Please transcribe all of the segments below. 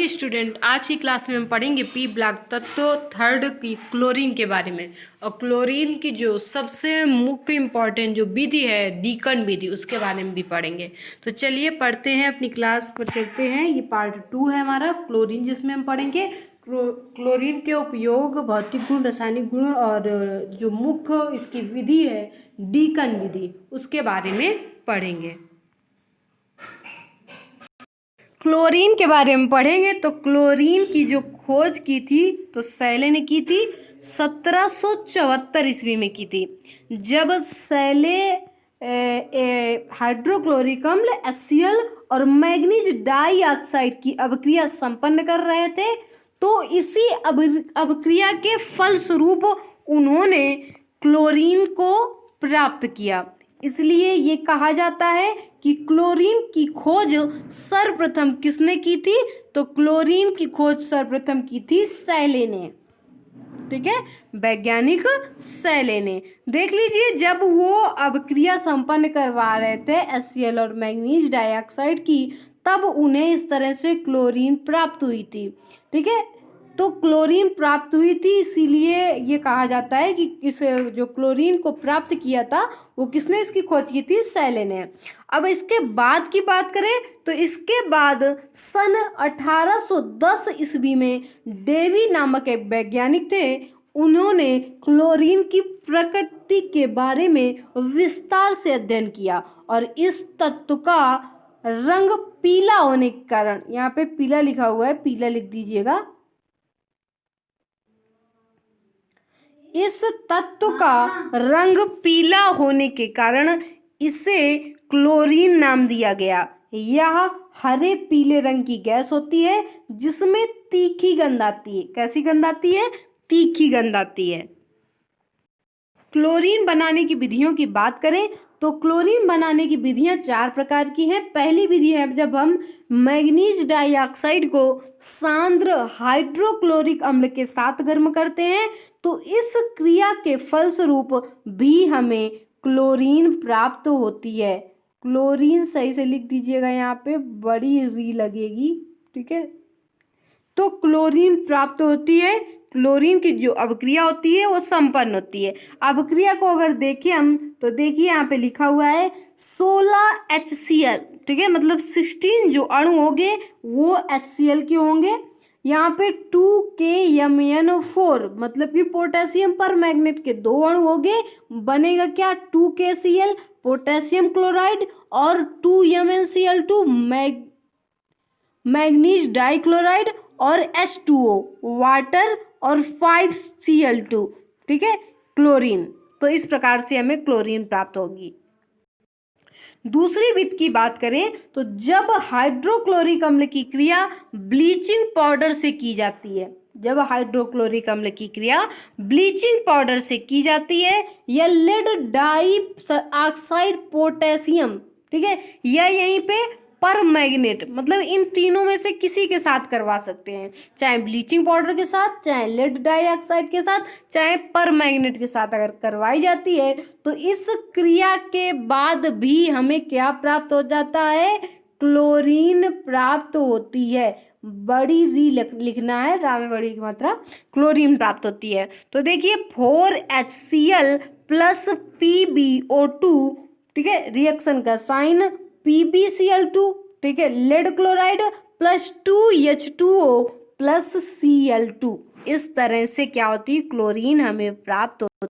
Student, आज की class में हम पढ़ेंगे पी ब्लॉक तत्व थर्ड की क्लोरीन के बारे में। और क्लोरीन की जो सबसे मुख्य इम्पॉर्टेंट जो विधि है डीकन विधि, उसके बारे में भी पढ़ेंगे। तो चलिए पढ़ते हैं, अपनी क्लास पर चलते हैं। ये पार्ट 2 है हमारा क्लोरीन, जिसमें हम पढ़ेंगे क्लोरीन के उपयोग, भौतिक गुण, रासायनिक गुण और जो मुख्य इसकी विधि है डीकन विधि, उसके बारे में पढ़ेंगे। क्लोरीन के बारे में पढ़ेंगे तो क्लोरीन की जो खोज की थी तो सैले ने की थी 1774 ईस्वी में की थी, जब सैले हाइड्रोक्लोरिक अम्ल HCl और मैग्नीज डाइऑक्साइड की अभिक्रिया संपन्न कर रहे थे। तो इसी अभिक्रिया के फलस्वरूप उन्होंने क्लोरीन को प्राप्त किया। इसलिए ये कहा जाता है कि क्लोरीन की खोज सर्वप्रथम किसने की थी? तो क्लोरीन की खोज सर्वप्रथम की थी सैले ने। ठीक है, वैज्ञानिक सैले ने। देख लीजिए, जब वो अभिक्रिया संपन्न करवा रहे थे HCl और मैग्नीज डाइऑक्साइड की, तब उन्हें इस तरह से क्लोरीन प्राप्त हुई थी। ठीक है, तो क्लोरीन प्राप्त हुई थी, इसीलिए ये कहा जाता है कि इस जो क्लोरीन को प्राप्त किया था वो किसने इसकी खोज की थी? सैले ने। अब इसके बाद की बात करें तो इसके बाद सन 1810 ईस्वी में डेवी नामक एक वैज्ञानिक थे। उन्होंने क्लोरीन की प्रकृति के बारे में विस्तार से अध्ययन किया और इस तत्व का रंग पीला होने के कारण, यहाँ पे पीला लिखा हुआ है, पीला लिख दीजिएगा। इस तत्व का रंग पीला होने के कारण इसे क्लोरीन नाम दिया गया। यह हरे पीले रंग की गैस होती है जिसमें तीखी गंध आती है। कैसी गंध आती है? तीखी गंध आती है। क्लोरीन बनाने की विधियों की बात करें तो क्लोरीन बनाने की विधियां 4 प्रकार की हैं। पहली विधि है जब हम मैग्नीज डाइऑक्साइड को सांद्र हाइड्रोक्लोरिक अम्ल के साथ गर्म करते हैं, तो इस क्रिया के फलस्वरूप भी हमें क्लोरीन प्राप्त होती है। क्लोरीन सही से लिख दीजिएगा, यहाँ पे बड़ी री लगेगी। ठीक है, तो क्लोरीन प्राप्त होती है। क्लोरीन की जो अभिक्रिया होती है वो संपन्न होती है। अभिक्रिया को अगर देखें हम तो देखिए, यहाँ पे लिखा हुआ है 16 HCl। ठीक है, मतलब 16 जो अणु होंगे वो HCl के होंगे। यहाँ पे 2KMnO4 मतलब कि पोटेशियम पर मैग्नेट के 2 अणु होंगे, बनेगा क्या? 2KCl पोटेशियम क्लोराइड और 2MnCl2 मैग्नीज डाइक्लोराइड और H2O वाटर और 5Cl2। ठीक है, क्लोरीन। तो इस प्रकार से हमें क्लोरीन प्राप्त होगी। दूसरी विधि की बात करें तो जब हाइड्रोक्लोरिक अम्ल की क्रिया ब्लीचिंग पाउडर से की जाती है, जब हाइड्रोक्लोरिक अम्ल की क्रिया ब्लीचिंग पाउडर से की जाती है या लेड डाइऑक्साइड पोटेशियम, ठीक है, या यहीं पे पर मैग्नेट, मतलब इन तीनों में से किसी के साथ करवा सकते हैं, चाहे ब्लीचिंग पाउडर के साथ, चाहे लेड डाइऑक्साइड के साथ, चाहे पर मैग्नेट के साथ अगर करवाई जाती है तो इस क्रिया के बाद भी हमें क्या प्राप्त हो जाता है? क्लोरीन प्राप्त होती है। बड़ी री लिखना है, रा में बड़ी की मात्रा। क्लोरीन प्राप्त होती है। तो देखिए 4HCl प्लस PbO2, ठीक है, रिएक्शन का साइन PbCl2, ठीक है, lead chloride plus 2H2O plus Cl2। इस तरह से क्या होती है? क्लोरीन हमें प्राप्त होती है।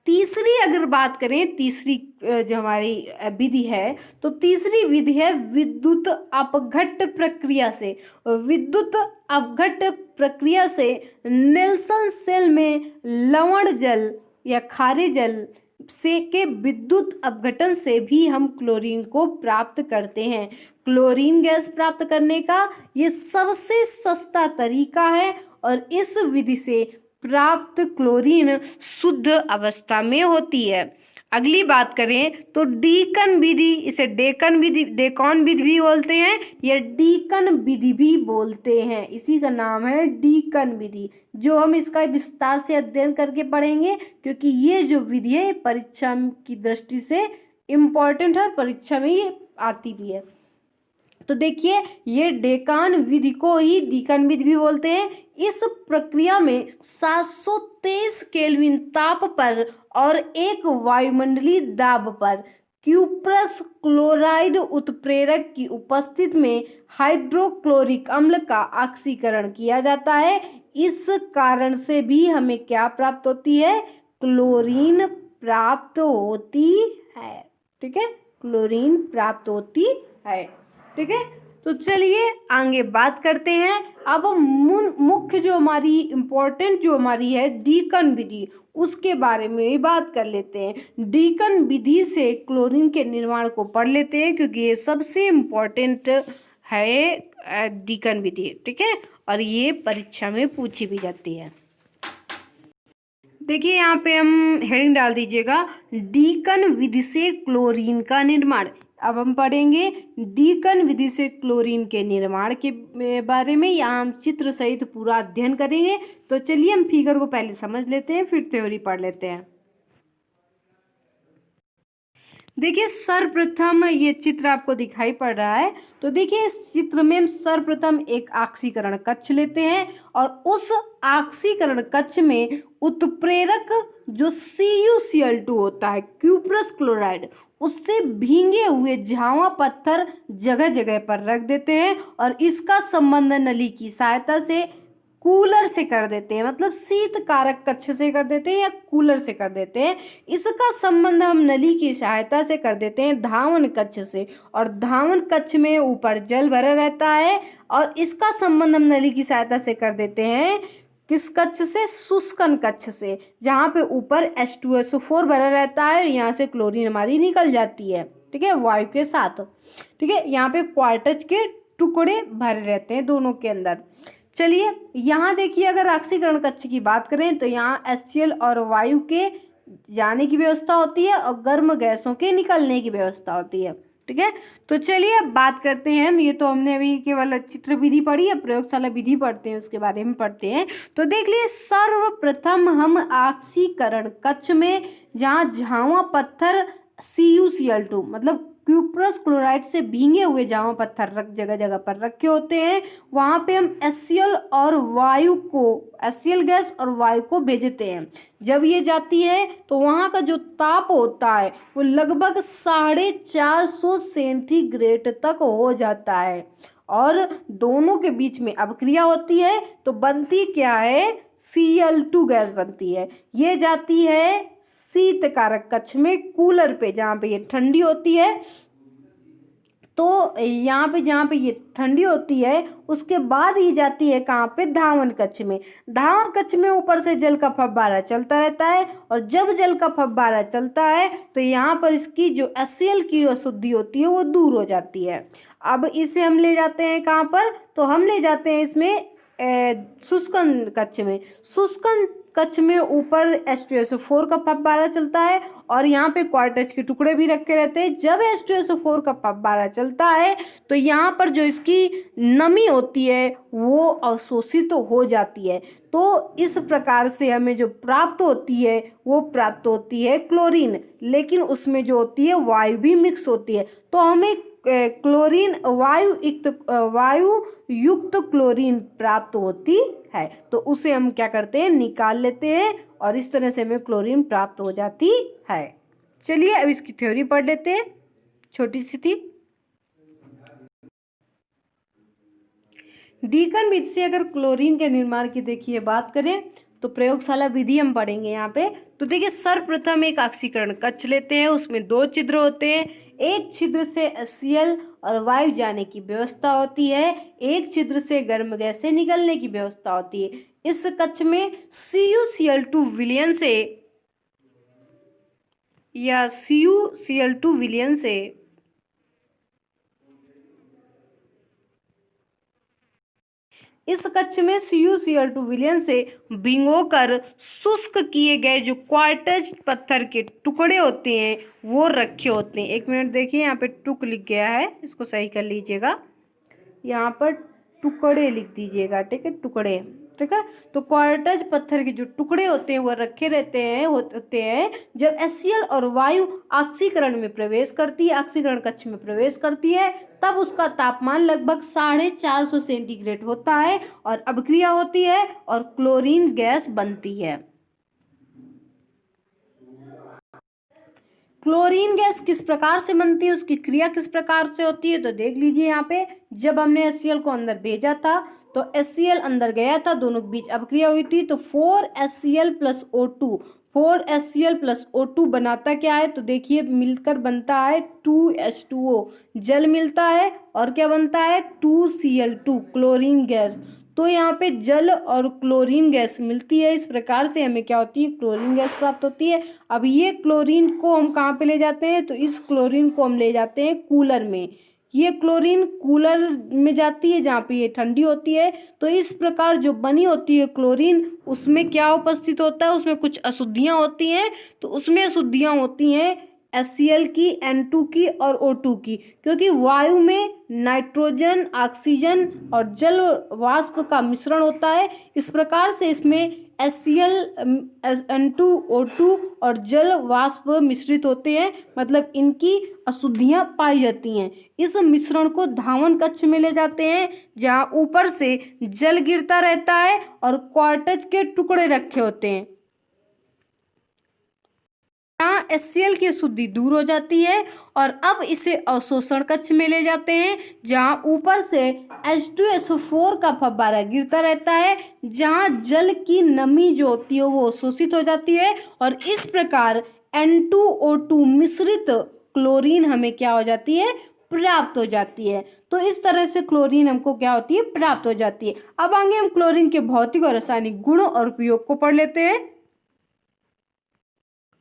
तीसरी अगर बात करें, तीसरी जो हमारी विधि है तो तीसरी विधि है विद्युत अपघट्ट प्रक्रिया से। विद्युत अपघट्ट प्रक्रिया से नेल्सन सेल में लवण जल या खारे जल से के विद्युत अपघटन से भी हम क्लोरीन को प्राप्त करते हैं। क्लोरीन गैस प्राप्त करने का ये सबसे सस्ता तरीका है और इस विधि से प्राप्त क्लोरीन शुद्ध अवस्था में होती है। अगली बात करें तो डीकन विधि, इसे डेकन विधि, डेकॉन विधि भी बोलते हैं या डीकन विधि भी बोलते हैं। इसी का नाम है डीकन विधि, जो हम इसका विस्तार से अध्ययन करके पढ़ेंगे, क्योंकि ये जो विधि है परीक्षा की दृष्टि से इम्पोर्टेंट है, परीक्षा में ये आती भी है। तो देखिए ये डेकान विधि को ही डीकन विधि भी बोलते हैं। इस प्रक्रिया में 723 केल्विन ताप पर और 1 वायुमंडलीय दाब पर क्यूप्रस क्लोराइड उत्प्रेरक की उपस्थिति में हाइड्रोक्लोरिक अम्ल का ऑक्सीकरण किया जाता है। इस कारण से भी हमें क्या प्राप्त होती है? क्लोरीन प्राप्त होती है। ठीक है, क्लोरीन प्राप्त होती है। ठीक है, तो चलिए आगे बात करते हैं। अब मुख्य जो हमारी इम्पोर्टेंट जो हमारी है डीकन विधि, उसके बारे में भी बात कर लेते हैं। डीकन विधि से क्लोरीन के निर्माण को पढ़ लेते हैं, क्योंकि ये सबसे इम्पोर्टेंट है डीकन विधि। ठीक है, और ये परीक्षा में पूछी भी जाती है। देखिए यहाँ पे हम हेडिंग डाल दीजिएगा, डीकन विधि से क्लोरीन का निर्माण। अब हम पढ़ेंगे डीकन विधि से क्लोरीन के निर्माण के बारे में। यहाँ हम चित्र सहित पूरा अध्ययन करेंगे। तो चलिए हम फिगर को पहले समझ लेते हैं, फिर थ्योरी पढ़ लेते हैं। देखिए सर्वप्रथम ये चित्र आपको दिखाई पड़ रहा है। तो देखिए इस चित्र में हम सर्वप्रथम एक ऑक्सीकरण कक्ष लेते हैं और उस ऑक्सीकरण कक्ष में उत्प्रेरक जो CuCl2 होता है, क्यूप्रस क्लोराइड, उससे भींगे हुए झावा पत्थर जगह जगह पर रख देते हैं और इसका संबंध नली की सहायता से कूलर से कर देते हैं, मतलब शीत कारक कक्ष से कर देते हैं या कूलर से कर देते हैं। इसका संबंध हम नली की सहायता से कर देते हैं धावन कक्ष से, और धावन कक्ष में ऊपर जल भरा रहता है, और इसका संबंध हम नली की सहायता से कर देते हैं किस कक्ष से? शुष्कन कक्ष से, जहाँ पे ऊपर H2SO4 भरा रहता है और यहाँ से क्लोरीन हमारी निकल जाती है। ठीक है, वायु के साथ। ठीक है, यहाँ पे क्वार्टज के टुकड़े भरे रहते हैं दोनों के अंदर। चलिए यहाँ देखिए, अगर ऑक्सीकरण कक्ष की बात करें तो यहाँ HCl और वायु के जाने की व्यवस्था होती है और गर्म गैसों के निकलने की व्यवस्था होती है। ठीक है, तो चलिए अब बात करते हैं। ये तो हमने अभी केवल चित्र विधि पढ़ी है, प्रयोगशाला विधि पढ़ते हैं, उसके बारे में पढ़ते हैं। तो देख लिए सर्वप्रथम हम ऑक्सीकरण कक्ष में जहाँ झावा पत्थर CuCl2 मतलब क्यूप्रस क्लोराइड से भींगे हुए जावा पत्थर जगह जगह पर रखे होते हैं, वहां पे हम HCl गैस और वायु को भेजते हैं। जब ये जाती है तो वहां का जो ताप होता है वो लगभग 450 सेंटीग्रेड तक हो जाता है, और दोनों के बीच में अभिक्रिया होती है तो बनती क्या है? Cl2 गैस बनती है। ये जाती है शीत कारक कक्ष में, कूलर पे, जहाँ पे ये ठंडी होती है। तो यहाँ पे जहाँ पे ये ठंडी होती है उसके बाद ये जाती है कहाँ पे? धावन कक्ष में। धावन कक्ष में ऊपर से जल का फव्वारा चलता रहता है, और जब जल का फव्वारा चलता है तो यहाँ पर इसकी जो HCl की अशुद्धि होती है वो दूर हो जाती है। अब इसे हम ले जाते हैं कहाँ पर? तो हम ले जाते हैं इसमें शुष्कन कक्ष में। शुष्कन कक्ष में ऊपर H2SO4 का फव्वारा चलता है और यहाँ पे क्वार्टज के टुकड़े भी रखे रहते हैं। जब H2SO4 का फव्वारा चलता है तो यहाँ पर जो इसकी नमी होती है वो अवशोषित हो जाती है। तो इस प्रकार से हमें जो प्राप्त होती है वो प्राप्त होती है क्लोरीन, लेकिन उसमें जो होती है वायु भी मिक्स होती है। तो हमें क्लोरीन वायु युक्त क्लोरीन प्राप्त होती है, तो उसे हम क्या करते हैं? निकाल लेते हैं, और इस तरह से हमें क्लोरीन प्राप्त हो जाती है। चलिए अब इसकी थ्योरी पढ़ लेते हैं, छोटी सी थी। डीकन विधि से अगर क्लोरीन के निर्माण की देखिए बात करें तो प्रयोगशाला विधि हम पढ़ेंगे यहाँ पे। तो देखिए सर्वप्रथम एक ऑक्सीकरण कक्ष लेते हैं, उसमें 2 छिद्र होते हैं। एक छिद्र से HCl और वायु जाने की व्यवस्था होती है, एक छिद्र से गर्म गैसें निकलने की व्यवस्था होती है। इस कक्ष में CuCl2 विलयन से या CuCl2 विलयन से इस कक्ष में CuCl2 विलयन से भिगोकर शुष्क किए गए जो क्वार्टज पत्थर के टुकड़े होते हैं वो रखे होते हैं। 1 मिनट देखिए, यहाँ पे टुक लिख गया है, इसको सही कर लीजिएगा। यहाँ पर टुकड़े लिख दीजिएगा। ठीक है, टुकड़े। ठीक है। तो क्वार्टज पत्थर के जो टुकड़े होते हैं वो रखे रहते हैं होते हैं जब HCl और वायु ऑक्सीकरण में प्रवेश करती है, ऑक्सीकरण कक्ष में प्रवेश करती है, तब उसका तापमान लगभग 450 सेंटीग्रेड होता है और अभिक्रिया होती है और क्लोरीन गैस बनती है। क्लोरीन गैस किस प्रकार से बनती है, उसकी क्रिया किस प्रकार से होती है, तो देख लीजिए यहाँ पे जब हमने HCl को अंदर भेजा था तो HCl अंदर गया था, दोनों के बीच अभिक्रिया हुई थी, तो 4HCl plus O2, 4HCl plus O2 बनाता क्या है, तो देखिए मिलकर बनता है 2H2O, जल मिलता है और क्या बनता है 2Cl2, क्लोरीन गैस। तो यहाँ पे जल और क्लोरीन गैस मिलती है, इस प्रकार से हमें क्या होती है क्लोरीन गैस प्राप्त होती है। अब ये क्लोरीन को हम कहाँ पे ले जाते हैं, तो इस क्लोरीन को हम ले जाते हैं कूलर में। ये क्लोरीन कूलर में जाती है जहाँ पे ये ठंडी होती है। तो इस प्रकार जो बनी होती है क्लोरीन, उसमें क्या उपस्थित होता है, उसमें कुछ अशुद्धियाँ होती हैं। तो उसमें अशुद्धियाँ होती हैं HCl की, N2 की और O2 की, क्योंकि वायु में नाइट्रोजन, ऑक्सीजन और जल वाष्प का मिश्रण होता है। इस प्रकार से इसमें HCl, N2, O2 और जल वाष्प मिश्रित होते हैं, मतलब इनकी अशुद्धियां पाई जाती हैं। इस मिश्रण को धावन कक्ष में ले जाते हैं जहां ऊपर से जल गिरता रहता है और क्वार्टज के टुकड़े रखे होते हैं। यहाँ HCl की अशुद्धि दूर हो जाती है और अब इसे अवशोषण कक्ष में ले जाते हैं जहां ऊपर से H2SO4 का फव्वारा गिरता रहता है, जहां जल की नमी जो होती है वो अवशोषित हो जाती है और इस प्रकार N2O2 मिश्रित क्लोरीन हमें क्या हो जाती है प्राप्त हो जाती है। तो इस तरह से क्लोरीन हमको क्या होती है प्राप्त हो जाती है। अब आगे हम क्लोरीन के भौतिक और रासायनिक गुणों और उपयोग को पढ़ लेते हैं।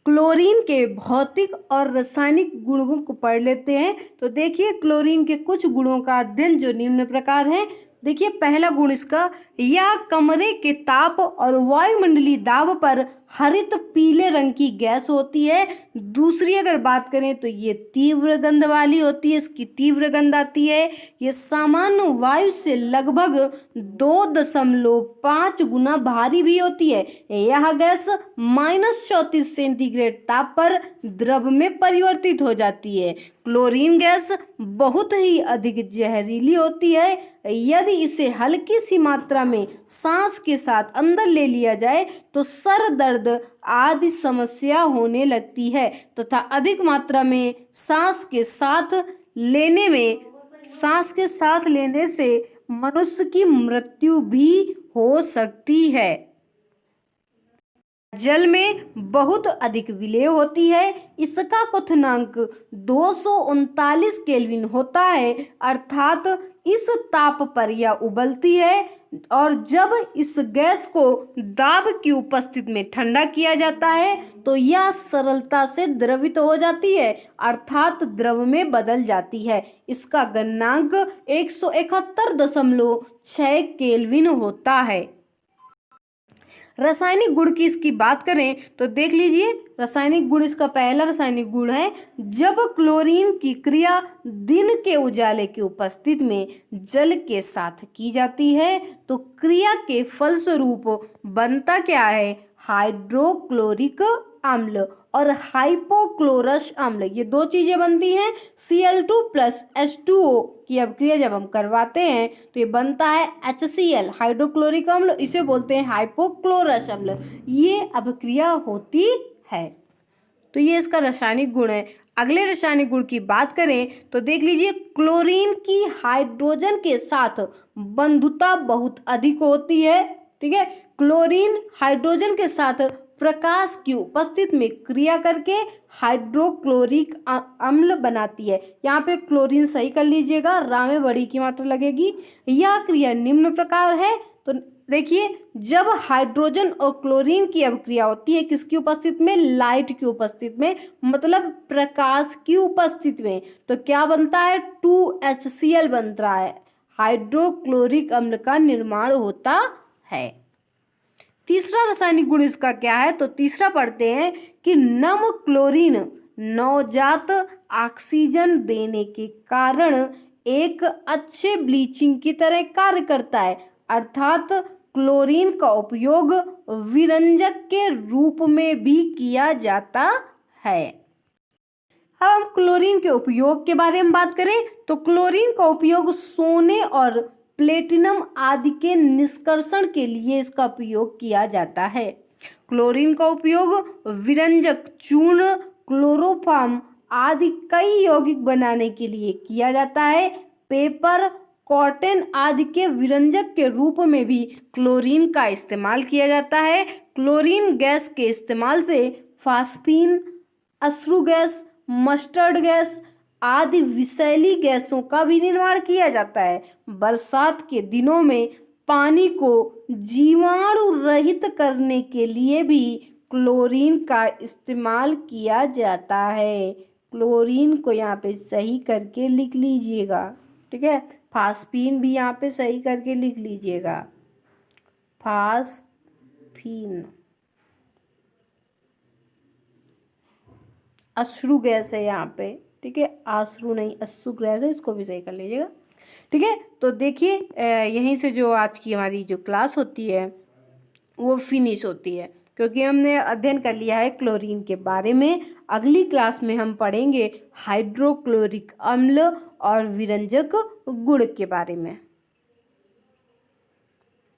क्लोरीन के भौतिक और रासायनिक गुणों को पढ़ लेते हैं। तो देखिए क्लोरीन के कुछ गुणों का अध्ययन जो निम्न प्रकार है। देखिए पहला गुण इसका, यह कमरे के ताप और वायुमंडलीय दाब पर हरित पीले रंग की गैस होती है। दूसरी अगर बात करें तो ये तीव्र गंध वाली होती है, इसकी तीव्र गंध आती है। ये सामान्य वायु से लगभग 2.5 गुना भारी भी होती है। यह गैस -34 सेंटीग्रेड ताप पर द्रव में परिवर्तित हो जाती है। क्लोरीन गैस बहुत ही अधिक जहरीली होती है। यदि इसे हल्की सी मात्रा में सांस के साथ अंदर ले लिया जाए तो सर दर्द आदि समस्या होने लगती है तथा अधिक मात्रा में सांस के साथ लेने से मनुष्य की मृत्यु भी हो सकती है। जल में बहुत अधिक विलेय होती है। इसका क्वथनांक 239 केल्विन होता है, अर्थात इस ताप पर यह उबलती है और जब इस गैस को दाब की उपस्थिति में ठंडा किया जाता है तो यह सरलता से द्रवित हो जाती है, अर्थात द्रव में बदल जाती है। इसका गलनांक 171.6 केल्विन होता है। रासायनिक गुण की इसकी बात करें तो देख लीजिए रासायनिक गुण, इसका पहला रासायनिक गुण है, जब क्लोरीन की क्रिया दिन के उजाले की उपस्थिति में जल के साथ की जाती है तो क्रिया के फलस्वरूप बनता क्या है, हाइड्रोक्लोरिक अम्ल और हाइपोक्लोरस अम्ल, ये दो चीजें बनती हैं। Cl2 प्लस H2O की अभिक्रिया जब हम करवाते हैं तो ये बनता है HCl, हाइड्रोक्लोरिक अम्ल, इसे बोलते हैं हाइपोक्लोरस अम्ल। ये अभिक्रिया होती है। तो ये इसका रासायनिक गुण है। अगले रासायनिक गुण की बात करें तो देख लीजिए क्लोरीन की हाइड्रोजन के साथ बंधुता बहुत अधिक होती है। ठीक है, क्लोरीन हाइड्रोजन के साथ प्रकाश की उपस्थिति में क्रिया करके हाइड्रोक्लोरिक अम्ल बनाती है। यहाँ पे क्लोरीन सही कर लीजिएगा, रा में बड़ी की मात्रा लगेगी। यह क्रिया निम्न प्रकार है। तो देखिए जब हाइड्रोजन और क्लोरीन की अभिक्रिया होती है किसकी उपस्थिति में, लाइट की उपस्थिति में, मतलब प्रकाश की उपस्थिति में, तो क्या बनता है 2HCl बनता है, हाइड्रोक्लोरिक अम्ल का निर्माण होता है। तीसरा रासायनिक गुण इसका क्या है, तो तीसरा पढ़ते हैं कि नम क्लोरीन नवजात ऑक्सीजन देने के कारण एक अच्छे ब्लीचिंग की तरह कार्य करता है, अर्थात क्लोरीन का उपयोग विरंजक के रूप में भी किया जाता है। अब हम क्लोरीन के उपयोग के बारे में बात करें तो क्लोरीन का उपयोग सोने और प्लेटिनम आदि के निष्कर्षण के लिए इसका उपयोग किया जाता है। क्लोरीन का उपयोग विरंजक, चूर्ण, क्लोरोफॉर्म आदि कई यौगिक बनाने के लिए किया जाता है। पेपर, कॉटन आदि के विरंजक के रूप में भी क्लोरीन का इस्तेमाल किया जाता है। क्लोरीन गैस के इस्तेमाल से फास्फीन, अश्रु गैस, मस्टर्ड गैस आदि विषैली गैसों का भी निर्माण किया जाता है। बरसात के दिनों में पानी को जीवाणु रहित करने के लिए भी क्लोरीन का इस्तेमाल किया जाता है। क्लोरीन को यहाँ पे सही करके लिख लीजिएगा, ठीक है। फास्फीन भी यहाँ पे सही करके लिख लीजिएगा, फास्फीन। अश्रु गैस है यहाँ पे, ठीक है, आश्रु नहीं अश्रु गैस है, इसको भी सही कर लीजिएगा, ठीक है। तो देखिए यहीं से जो आज की हमारी जो क्लास होती है वो फिनिश होती है, क्योंकि हमने अध्ययन कर लिया है क्लोरीन के बारे में। अगली क्लास में हम पढ़ेंगे हाइड्रोक्लोरिक अम्ल और विरंजक गुण के बारे में।